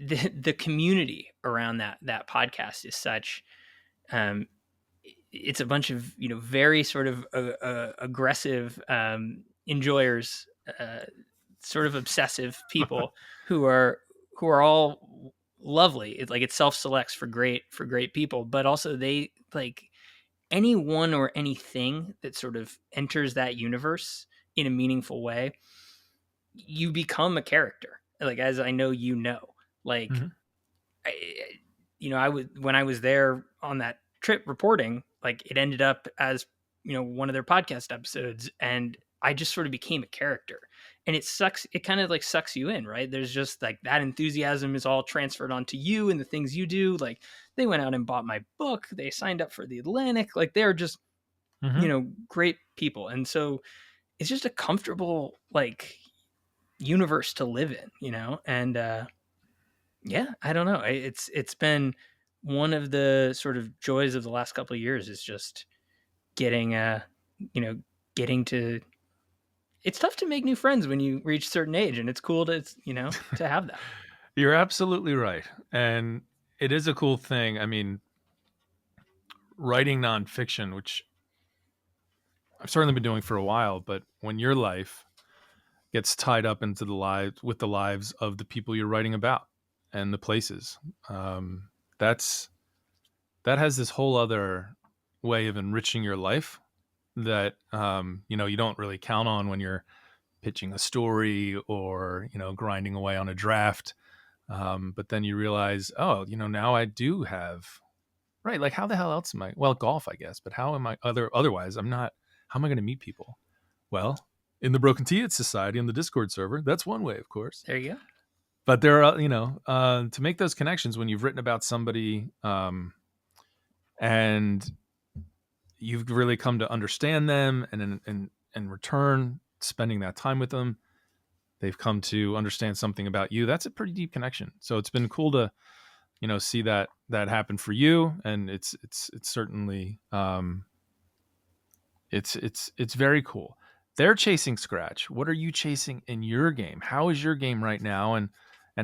the community around that podcast is such. Um, it's a bunch of very sort of aggressive enjoyers, sort of obsessive people who are all lovely. It self selects for great people, but also they like anyone or anything that sort of enters that universe in a meaningful way. You become a character, like, as I know, like, Mm-hmm. I, I was when I was there on that trip reporting, like it ended up as one of their podcast episodes, and I just sort of became a character, and it sucks. It kind of like sucks you in, right? There's just like that enthusiasm is all transferred onto you and the things you do. Like they went out and bought my book, they signed up for the Atlantic, like they're just Mm-hmm. great people, and so it's just a comfortable like universe to live in, and yeah, I don't know. It's been one of the sort of joys of the last couple of years is just getting you know getting to. It's tough to make new friends when you reach a certain age, and it's cool to to have that. You're absolutely right. And it is a cool thing. I mean, writing nonfiction, which I've certainly been doing for a while, but when your life gets tied up into the lives of the people you're writing about and the places, um, that's that has this whole other way of enriching your life that you don't really count on when you're pitching a story or grinding away on a draft. But then you realize, oh, now I do have right. Like, how the hell else am I? Well, golf, I guess, but how am I otherwise? I'm not. How am I going to meet people? Well, in the Broken Tea Society on the Discord server, that's one way, of course. There you go. But there are, to make those connections when you've written about somebody, and you've really come to understand them, and in return, spending that time with them, they've come to understand something about you. That's a pretty deep connection. So it's been cool to see that happen for you, and it's certainly it's very cool. They're chasing scratch. What are you chasing in your game? How is your game right now, and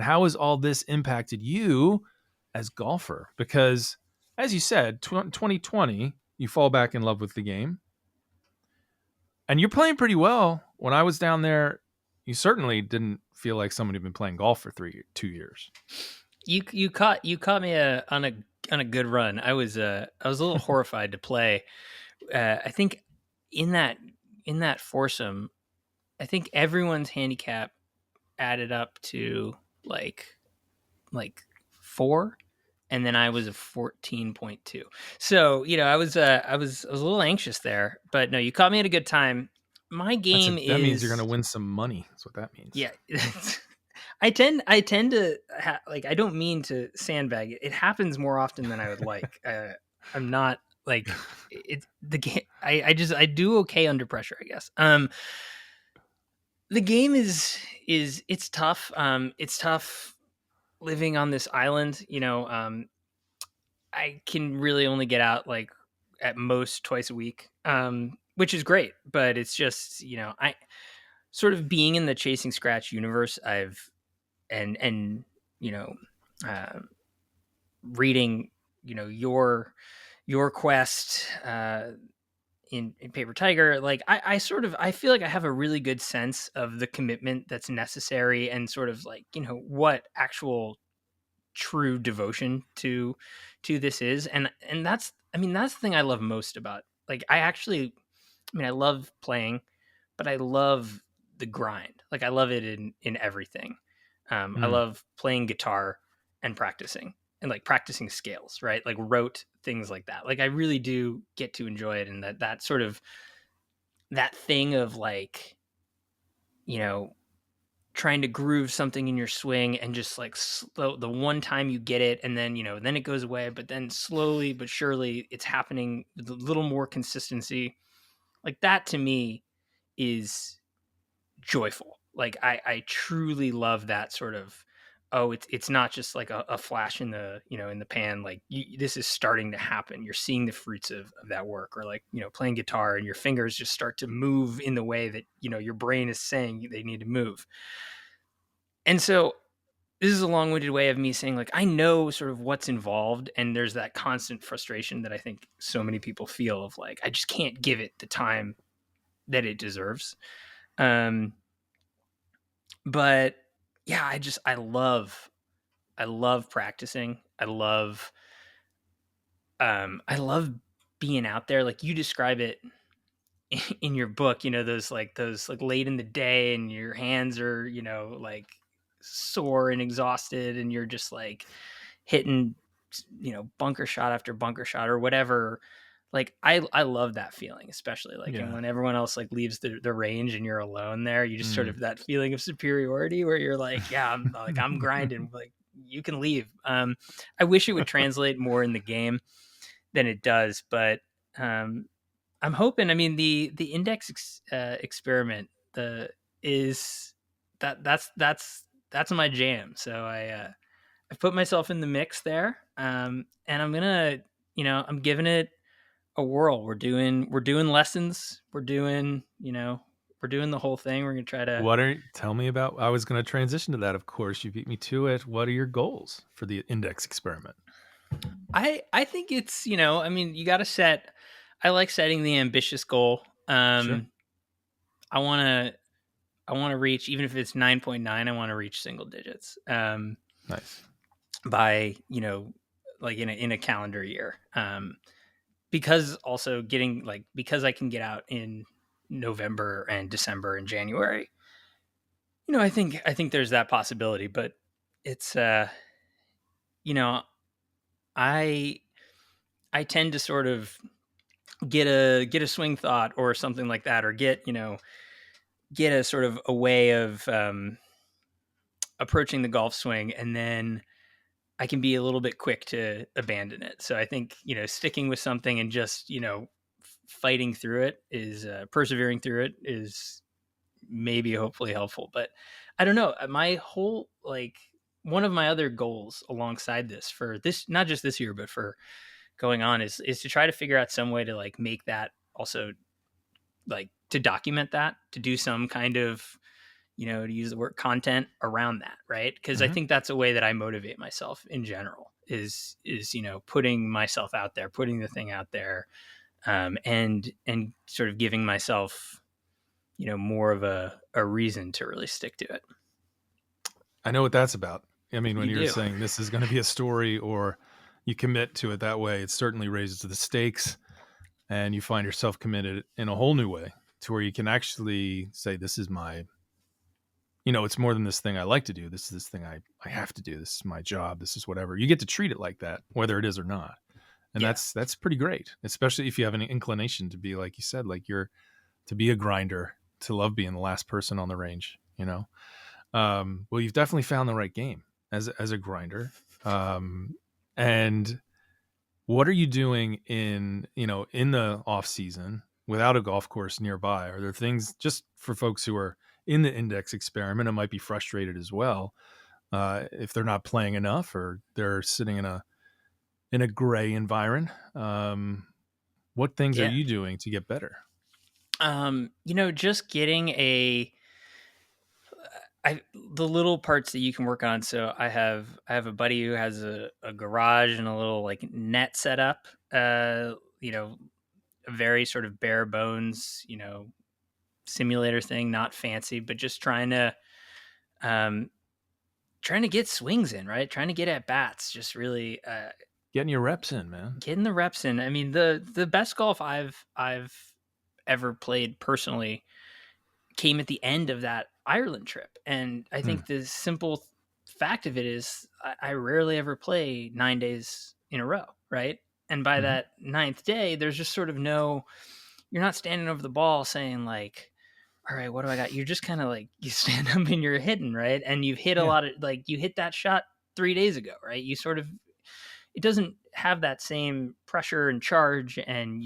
how has all this impacted you as golfer? Because as you said, 2020, you fall back in love with the game, and you're playing pretty well. When I was down there, you certainly didn't feel like someone who'd been playing golf for 2 years. You caught me on a good run. I was a little horrified to play. I think in that foursome, I think everyone's handicap added up to like 4, and then I was a 14.2. So I was a little anxious there, but no, you caught me at a good time. My game That means you're going is to win some money. That's what that means. yeah. I tend to like, I don't mean to sandbag it. It happens more often than I would like. I'm not like it. The game. I do okay under pressure, I guess. The game is it's tough. It's tough living on this island. I can really only get out like at most twice a week, which is great. But it's just I sort of being in the Chasing Scratch universe. I've and you know uh, reading your quest in Paper Tiger. Like I sort of I feel like I have a really good sense of the commitment that's necessary, and sort of like what actual true devotion to this is, and that's the thing I love most about, like, I love playing, but I love the grind. Like I love it in everything. I Mm. love playing guitar and practicing, and like practicing scales, right? Like rote things like that. Like I really do get to enjoy it, and that sort of that thing of like, you know, trying to groove something in your swing, and just like the one time you get it, and then then it goes away, but then slowly but surely it's happening with a little more consistency. Like that to me is joyful. Like I truly love that sort of, oh, it's not just like a flash in the in the pan. Like this is starting to happen. You're seeing the fruits of that work, or like playing guitar and your fingers just start to move in the way that your brain is saying they need to move. And so this is a long-winded way of me saying, like, I know sort of what's involved, and there's that constant frustration that I think so many people feel of, like, I just can't give it the time that it deserves. Um, but yeah, I love practicing. I love being out there. Like you describe it in your book, those like late in the day and your hands are, like sore and exhausted and you're just like hitting, bunker shot after bunker shot or whatever. Like I love that feeling, especially like, and Yeah. when everyone else like leaves the range and you're alone there, you just sort Mm. of that feeling of superiority where you're like, yeah, I'm grinding, like you can leave. I wish it would translate more in the game than it does, but um I'm hoping. I mean, the experiment the is that's my jam. So I put myself in the mix there, and I'm gonna, I'm giving it a whirl. We're doing lessons. We're doing the whole thing. We're gonna try to. Tell me about, I was going to transition to that. Of course, you beat me to it. What are your goals for the index experiment? I think it's, I mean, you got to set. I like setting the ambitious goal. Sure. I want to I want to reach, even if it's 9.9, I want to reach single digits. Nice. By, like in a calendar year. Because also getting like, because I can get out in November and December and January. I think there's that possibility, but it's you know, I I tend to sort of get a swing thought or something like that, or get a sort of a way of approaching the golf swing, and then I can be a little bit quick to abandon it. So I think, sticking with something and just, fighting through it is persevering through it is maybe hopefully helpful. But I don't know. My whole, like, one of my other goals alongside this for this, not just this year, but for going on is to try to figure out some way to like make that also, like, to document that, to do some kind of, to use the word content around that, right? Because I Hmm. think that's a way that I motivate myself in general is putting myself out there, putting the thing out there, and sort of giving myself more of a reason to really stick to it. I know what that's about. I mean, when You you're do, saying this is going to be a story, or you commit to it that way, it certainly raises the stakes, and you find yourself committed in a whole new way to where you can actually say, this is my, it's more than this thing I like to do. This is this thing I have to do. This is my job. This is whatever. You get to treat it like that, whether it is or not. And yeah, that's pretty great, especially if you have an inclination to be, like you said, like you're, to be a grinder, to love being the last person on the range. Well, you've definitely found the right game as a grinder. And what are you doing in the off season without a golf course nearby? Are there things, just for folks who are in the index experiment and might be frustrated as well, if they're not playing enough or they're sitting in a gray environment? What things are yeah. you doing to get better? Just getting the little parts that you can work on. So I have a buddy who has a garage and a little like net set up. A very sort of bare bones, simulator thing, not fancy, but just um trying to get swings in, right? Trying to get at bats, just really Getting your reps in, man. getting the reps in. I mean, the best golf I've ever played personally came at the end of that Ireland trip. And I Hmm. think the simple fact of it is I rarely ever play 9 days in a row, right? And by Mm-hmm. that ninth day, there's just sort of you're not standing over the ball saying like, all right, what do I got? You're just kind of like, you stand up and you're hitting, right? And you've hit a Yeah. lot of, like, you hit that shot 3 days ago, right? You sort of, it doesn't have that same pressure and charge, and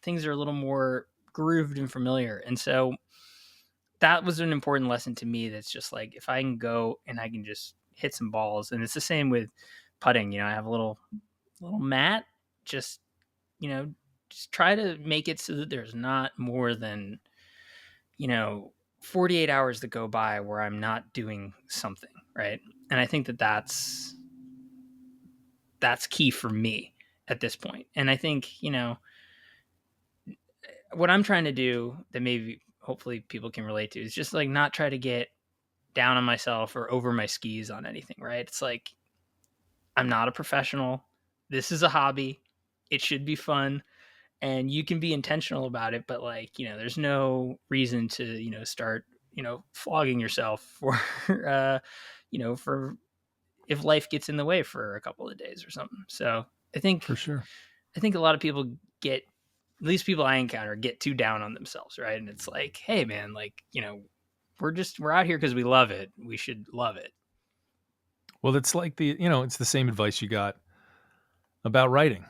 things are a little more grooved and familiar. And so that was an important lesson to me. That's just like, if I can go and I can just hit some balls, and it's the same with putting. I have a little mat. Just you know, just try to make it so that there's not more than you know 48 hours that go by where I'm not doing something, right? And I think that that's key for me at this point. And I think, you know, what I'm trying to do that maybe hopefully people can relate to is just like not try to get down on myself or over my skis on anything, right? It's like I'm not a professional. This is a hobby. It should be fun and you can be intentional about it, but like, you know, there's no reason to, you know, start, you know, flogging yourself for you know, for if life gets in the way for a couple of days or something. So, I think For sure. I think a lot of people get at least people I encounter get too down on themselves, right? And it's like, hey man, like, you know, we're out here because we love it. We should love it. Well, it's like it's the same advice you got about writing.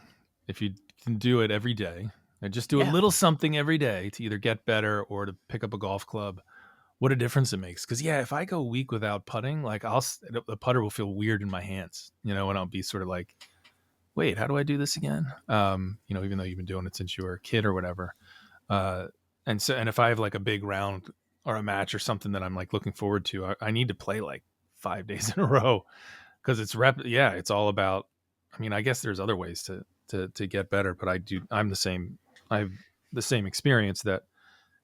If you can do it every day and just do a Yeah. little something every day to either get better or to pick up a golf club, what a difference it makes. Because if I go a week without putting, like the putter will feel weird in my hands, and I'll be sort of like, wait, how do I do this again? Even though you've been doing it since you were a kid or whatever. And if I have like a big round or a match or something that I'm like looking forward to, I need to play like 5 days in a row because it's all about. I mean, I guess there's other ways to get better, but I'm the same. I have the same experience that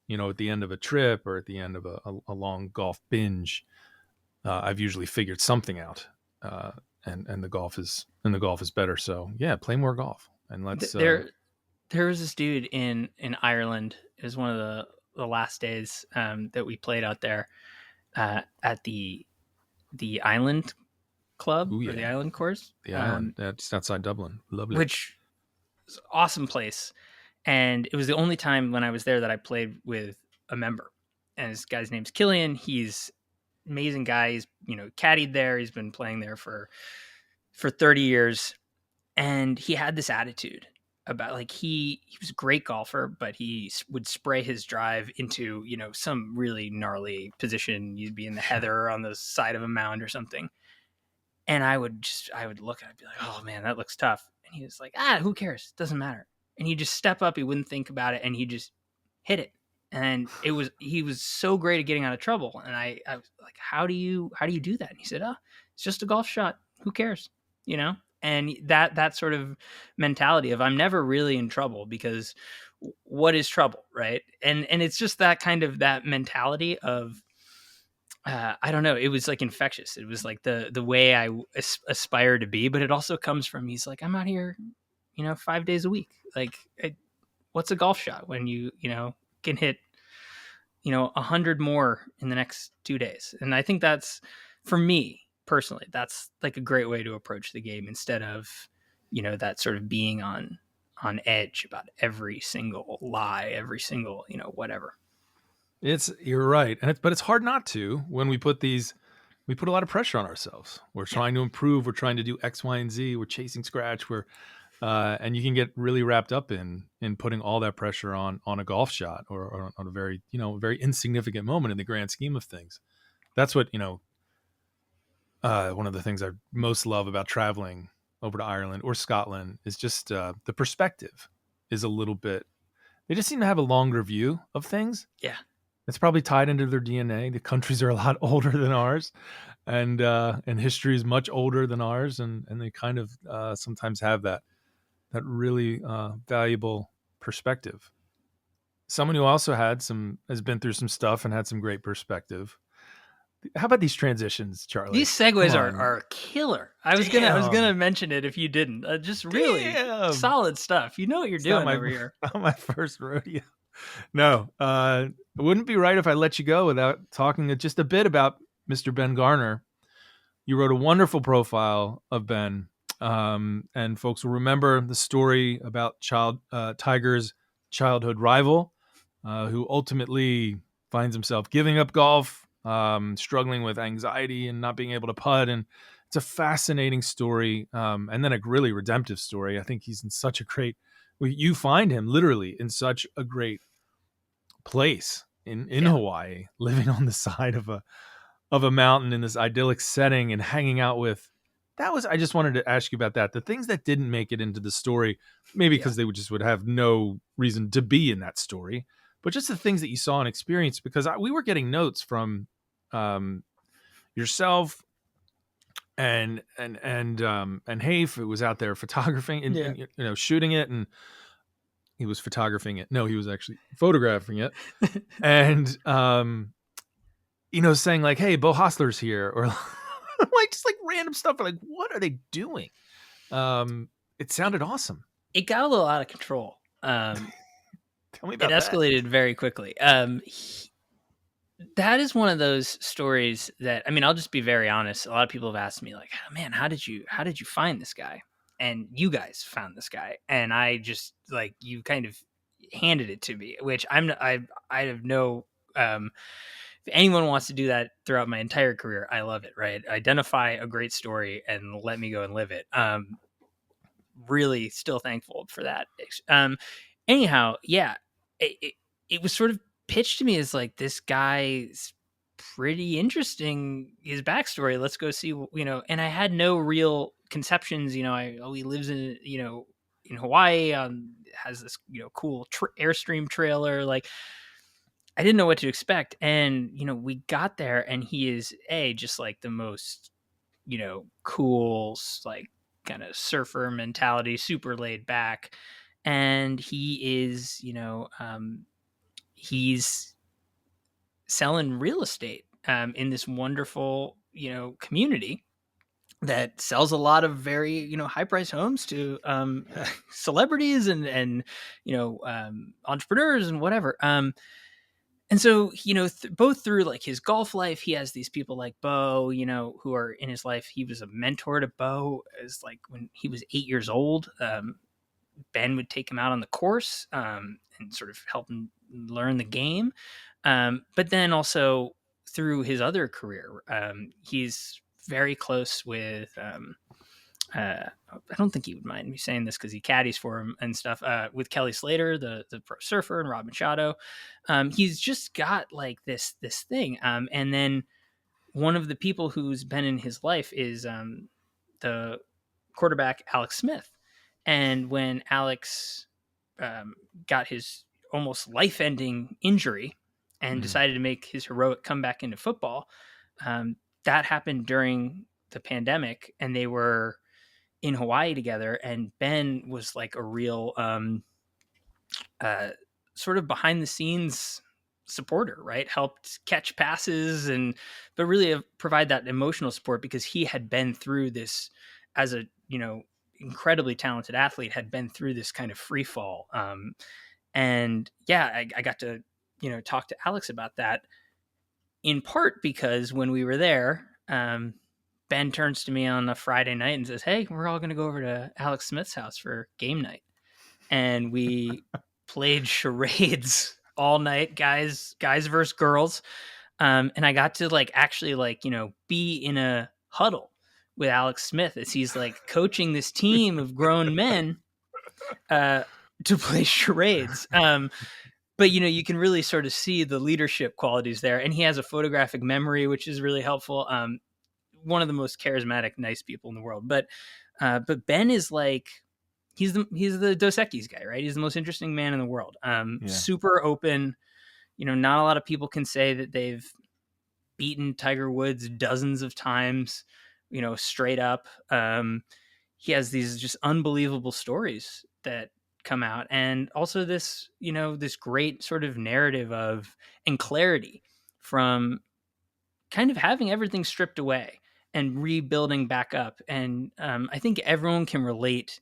at the end of a trip or at the end of a long golf binge, I've usually figured something out, and the golf is better. So yeah, play more golf and let's. There was this dude in Ireland. It was one of the last days that we played out there at the Island Club Ooh, or the yeah. Island Course. The island that's outside Dublin. Lovely. Which is an awesome place. And it was the only time when I was there that I played with a member. And this guy's name's Killian. He's an amazing guy. He's, caddied there. He's been playing there for 30 years. And he had this attitude about like he was a great golfer, but he would spray his drive into, some really gnarly position. You'd be in the heather on the side of a mound or something. And I would look and I'd be like, oh man, that looks tough. And he was like, who cares? Doesn't matter. And he'd just step up. He wouldn't think about it. And he just hit it. And he was so great at getting out of trouble. And I was like, how do you do that? And he said, it's just a golf shot. Who cares? And that sort of mentality of I'm never really in trouble because what is trouble? Right. And it's just that kind of that mentality of, I don't know. It was like infectious. It was like the way I aspire to be, but it also comes from he's like, I'm out here, 5 days a week. Like, what's a golf shot when you can hit, 100 more in the next 2 days? And I think that's, for me personally, that's like a great way to approach the game instead of, that sort of being on edge about every single lie, every single, whatever. You're right. But it's hard not to when we put a lot of pressure on ourselves. We're trying to improve. We're trying to do X, Y, and Z. We're chasing scratch. And you can get really wrapped up in putting all that pressure on a golf shot or on a very, very insignificant moment in the grand scheme of things. That's what, one of the things I most love about traveling over to Ireland or Scotland is just the perspective is a little bit, they just seem to have a longer view of things. Yeah. It's probably tied into their DNA. The countries are a lot older than ours, and history is much older than ours, and they kind of sometimes have that really valuable perspective. Someone who also has been through some stuff and had some great perspective. How about these transitions, Charlie? These segues are killer. I was gonna mention it if you didn't. Just really solid stuff. You know what you're doing over here. Not my first rodeo. No, it wouldn't be right if I let you go without talking just a bit about Mr. Ben Garner. You wrote a wonderful profile of Ben, and folks will remember the story about Tiger's childhood rival, who ultimately finds himself giving up golf, struggling with anxiety and not being able to putt. And it's a fascinating story, and then a really redemptive story. I think he's in such a great. You find him literally in such a great place in Hawaii, living on the side of a mountain in this idyllic setting and hanging out with. I just wanted to ask you about that. The things that didn't make it into the story, maybe because they would have no reason to be in that story, but just the things that you saw and experienced, because we were getting notes from yourself, and Hafe was out there photographing Yeah. and shooting it, and he was photographing it. No, he was actually photographing it, and saying like, "Hey, Bo Hostler's here," or like just like random stuff. Like, what are they doing? It sounded awesome. It got a little out of control. Tell me It about that. escalated very quickly. That is one of those stories that, I mean, I'll just be very honest. A lot of people have asked me like, oh, man, how did you find this guy? And you guys found this guy, and I just like, you kind of handed it to me, which I have no, if anyone wants to do that throughout my entire career, I love it. Right. Identify a great story and let me go and live it. Really still thankful for that. Anyhow, yeah, it was sort of pitched to me as like, this guy's pretty interesting, his backstory. Let's go see, and I had no real conceptions. He lives in, in Hawaii, has this, cool Airstream trailer. Like, I didn't know what to expect. And, we got there and he is just like the most, cool, like kind of surfer mentality, super laid back. And he is, he's selling real estate in this wonderful, community that sells a lot of very, high price homes to celebrities and entrepreneurs and whatever. And so, both through like his golf life, he has these people like Bo, who are in his life. He was a mentor to Bo as like when he was 8 years old. Ben would take him out on the course and sort of help him learn the game. But then also through his other career, he's very close with. I don't think he would mind me saying this because he caddies for him and stuff. With Kelly Slater, the pro surfer, and Rob Machado, he's just got like this thing. And then one of the people who's been in his life is the quarterback Alex Smith. And when Alex got his almost life-ending injury and decided to make his heroic comeback into football, that happened during the pandemic, and they were in Hawaii together. And Ben was like a real sort of behind the scenes supporter, right? Helped catch passes but really provide that emotional support because he had been through this as a, incredibly talented athlete, had been through this kind of free fall. And yeah, I got to, talk to Alex about that in part because when we were there, Ben turns to me on a Friday night and says, "Hey, we're all going to go over to Alex Smith's house for game night." And we played charades all night, guys versus girls. And I got to like actually like, be in a huddle with Alex Smith as he's like coaching this team of grown men to play charades. But you can really sort of see the leadership qualities there, and he has a photographic memory, which is really helpful. One of the most charismatic, nice people in the world. But Ben is like, he's the Dos Equis guy, right? He's the most interesting man in the world. Super open. Not a lot of people can say that they've beaten Tiger Woods dozens of times, straight up. He has these just unbelievable stories that come out, and also this, this great sort of narrative of and clarity from kind of having everything stripped away and rebuilding back up. And I think everyone can relate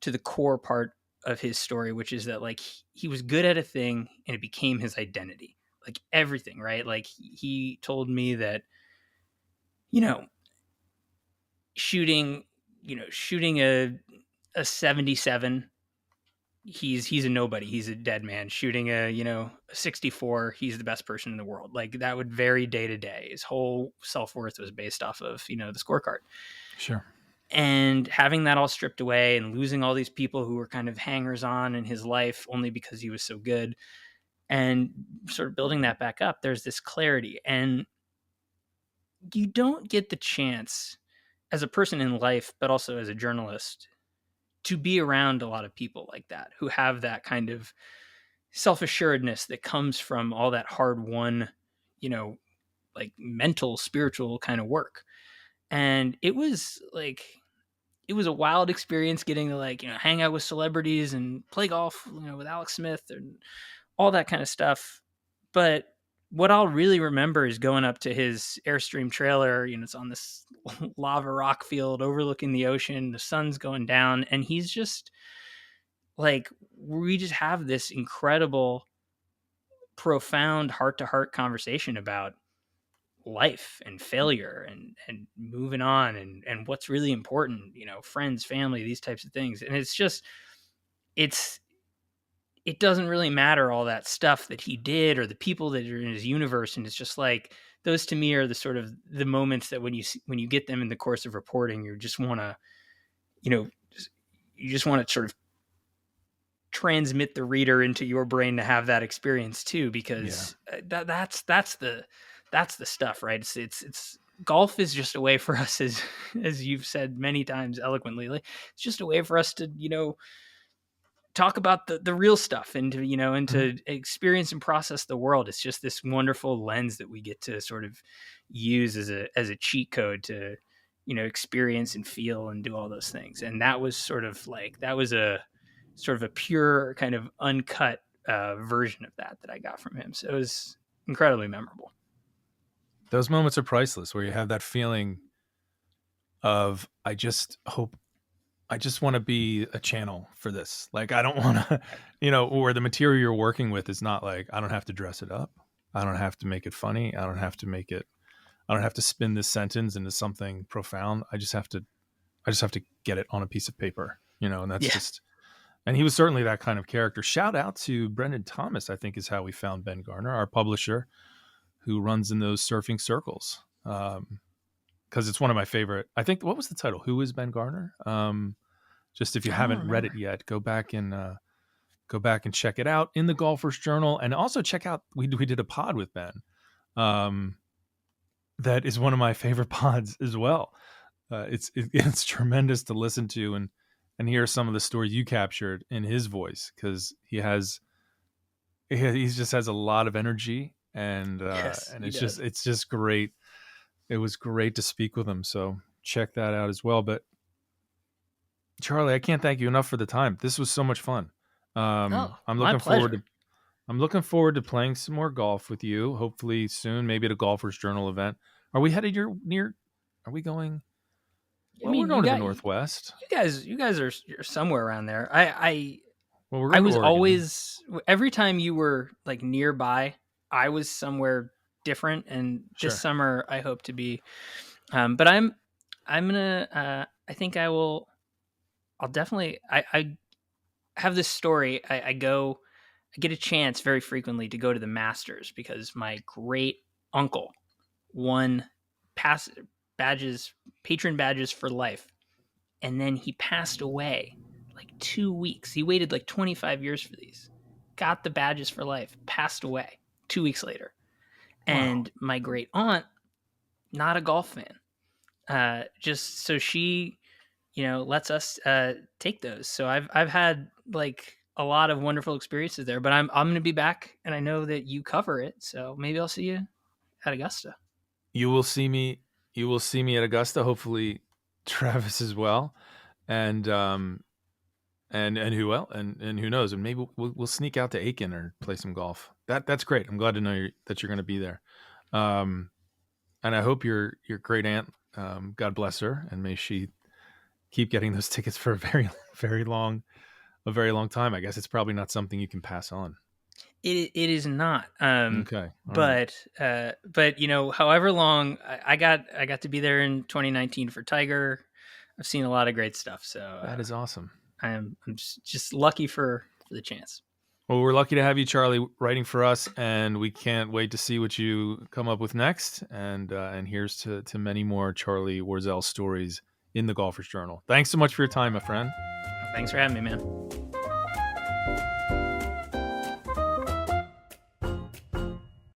to the core part of his story, which is that like he was good at a thing and it became his identity, like everything, right? Like he told me that, you know, shooting, shooting a 77, he's a nobody, he's a dead man. Shooting a, a 64, he's the best person in the world. Like that would vary day to day. His whole self-worth was based off of, the scorecard. Sure. And having that all stripped away and losing all these people who were kind of hangers on in his life only because he was so good, and sort of building that back up, there's this clarity. And you don't get the chance as a person in life, but also as a journalist, to be around a lot of people like that who have that kind of self-assuredness that comes from all that hard won, like mental, spiritual kind of work. And it was like, it was a wild experience getting to like, hang out with celebrities and play golf, with Alex Smith and all that kind of stuff. But what I'll really remember is going up to his Airstream trailer. It's on this lava rock field overlooking the ocean. The sun's going down, and he's just like, we just have this incredible, profound heart to heart conversation about life and failure and moving on and what's really important, friends, family, these types of things. And it's just, it's, it doesn't really matter all that stuff that he did or the people that are in his universe. And it's just like, those to me are the sort of the moments that when you get them in the course of reporting, you just want to, you know, you just want to sort of transmit the reader into your brain to have that experience too, because that's the stuff, right? It's golf is just a way for us, as you've said many times eloquently, like, it's just a way for us to, talk about the real stuff and to, and to experience and process the world. It's just this wonderful lens that we get to sort of use as a cheat code to, experience and feel and do all those things. And that was sort of like, that was a sort of a pure kind of uncut version of that I got from him. So it was incredibly memorable. Those moments are priceless, where you have that feeling of, I just want to be a channel for this. Like, I don't want to, where the material you're working with is not like, I don't have to dress it up. I don't have to make it funny. I don't have to spin this sentence into something profound. I just have to get it on a piece of paper, and that's just, and he was certainly that kind of character. Shout out to Brendan Thomas, I think is how we found Ben Garner, our publisher, who runs in those surfing circles. Because it's one of my favorite. I think, what was the title? Who is Ben Garner? Just if you haven't read it yet, go back and check it out in the Golfer's Journal, and also check out, we did a pod with Ben. That is one of my favorite pods as well. It's tremendous to listen to and hear some of the stories you captured in his voice, because he just has a lot of energy, and it's just great. It was great to speak with him, so check that out as well. But Charlie, I can't thank you enough for the time. This was so much fun. I'm looking forward to playing some more golf with you, hopefully soon, maybe at a Golfer's Journal event. Are we headed are we going? Well, we're going to the Northwest. You guys are somewhere around there. I was Oregon. Always, every time you were like nearby, I was somewhere different. And this summer I hope to be, but I'm gonna, I think I'll definitely, I have this story. I get a chance very frequently to go to the Masters because my great uncle won patron badges for life. And then he passed away like 2 weeks. He waited like 25 years for these, got the badges for life, passed away 2 weeks later. Wow. And my great aunt, not a golf fan, just so she, lets us take those. So I've had like a lot of wonderful experiences there, but I'm going to be back, and I know that you cover it, so maybe I'll see you at Augusta. You will see me at Augusta, hopefully Travis as well. And who else? And who knows? And maybe we'll sneak out to Aiken or play some golf. That's great. I'm glad to know that you're going to be there. And I hope your great aunt, God bless her, and may she keep getting those tickets for a very, very long time. I guess it's probably not something you can pass on. It is not. Okay. But however long I got to be there in 2019 for Tiger. I've seen a lot of great stuff. So that is awesome. I'm just lucky for the chance. Well, we're lucky to have you, Charlie, writing for us, and we can't wait to see what you come up with next. And here's to many more Charlie Warzel stories in the Golfer's Journal. Thanks so much for your time, my friend. Thanks for having me, man.